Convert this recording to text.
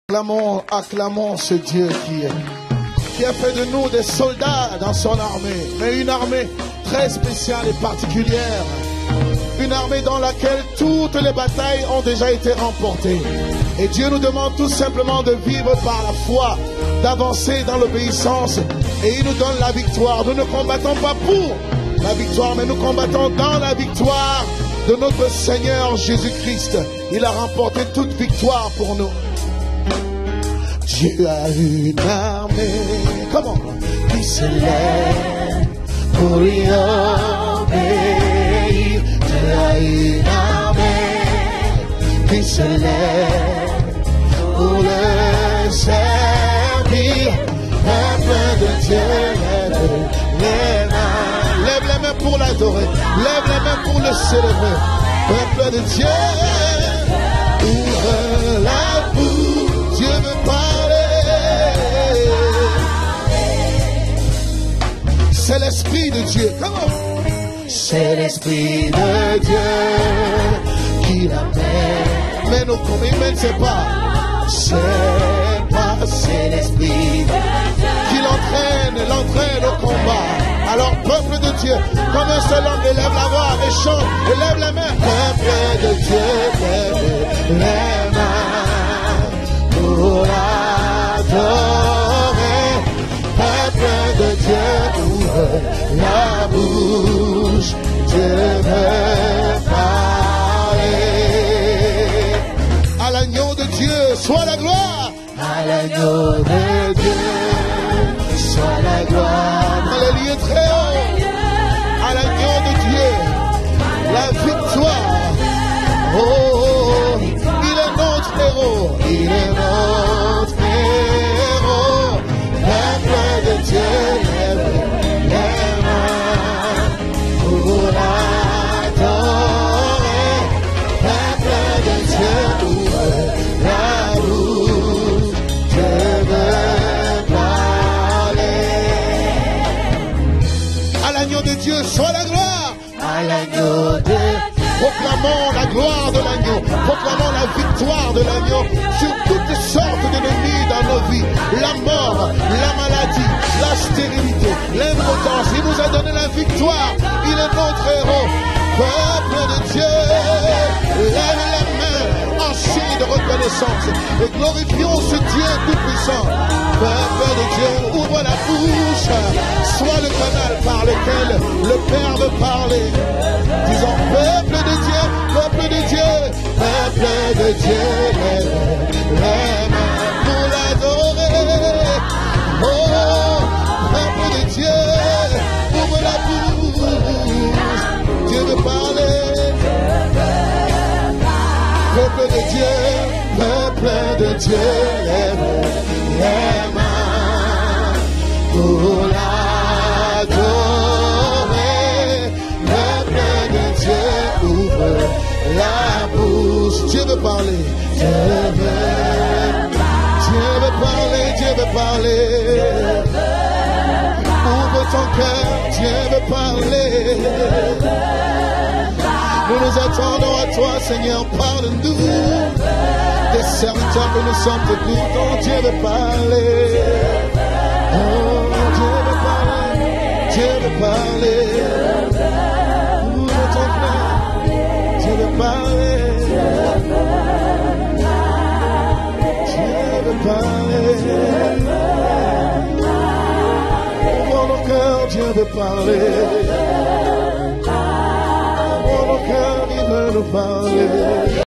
Acclamons ce Dieu qui a fait de nous des soldats dans son armée, mais une armée très spéciale et particulière. Une armée dans laquelle toutes les batailles ont déjà été remportées. Et Dieu nous demande tout simplement de vivre par la foi, d'avancer dans l'obéissance. Et il nous donne la victoire. Nous ne combattons pas pour la victoire, mais nous combattons dans la victoire de notre Seigneur Jésus-Christ. Il a remporté toute victoire pour nous. Dieu a une armée, comment, qui se lève pour lui obéir. Dieu a une armée qui se lève pour le servir. Peuple de Dieu, lève les mains. Lève les mains pour l'adorer. Lève les mains pour le célébrer. Peuple de Dieu, ouvre la bouche. Dieu veut parler. C'est l'Esprit de Dieu. Comment? C'est l'Esprit de Dieu qui l'amène. Mais nous, comme il ne sait pas. C'est l'Esprit de Dieu qui l'entraîne au combat. Alors, peuple de Dieu, comme un seul homme, élève la voix et chante, élève les mains. Peuple de Dieu, lève les mains pour l'adorer. Peuple de Dieu, ouvre la bouche. Dieu veut parler. À l'agneau de Dieu, soit la gloire. À l'agneau de Dieu, soit la gloire. Dans les lieux très hauts, à l'agneau de Dieu, la victoire. Oh, il est notre héros, il est notre héros. Peuple de Dieu, lève les mains pour l'adorer. Peuple de Dieu, ouvre la bouche. Dieu veut parler. À l'agneau de Dieu, soit la gloire. À l'agneau de Dieu. Proclamons la gloire de l'agneau. Proclamons la victoire de l'agneau sur toutes sortes d'ennemis dans nos vies. La mort, la maladie, la stérilité, l'impotence. Il nous a donné la victoire. Il est notre héros. Peuple de Dieu, lève les mains en signe de reconnaissance et glorifions ce Dieu tout-puissant. Peuple de Dieu, ouvre la bouche, soit le canal par lequel le Père veut parler. Disons, peuple de Dieu, peuple de Dieu, peuple de Dieu, lève les mains pour l'adorer. Oh, peuple de Dieu, ouvre la bouche. Dieu veut parler. Peuple de Dieu, lève les mains pour l'adorer. Peuple de Dieu, ouvre la bouche. Dieu veut parler. Dieu veut parler. Dieu veut parler. Ouvre ton cœur, Dieu veut parler. Nous nous attendons à toi, Seigneur, parle-nous. Des serviteurs que nous sommes, t'écoutons, Dieu veut parler. Oh, Dieu veut parler. Dieu veut parler. Ouvre ton cœur, Dieu veut parler. Dieu veut parler. Ouvre nos cœurs, Dieu veut parler. Ouvre nos cœurs, il veut nous parler.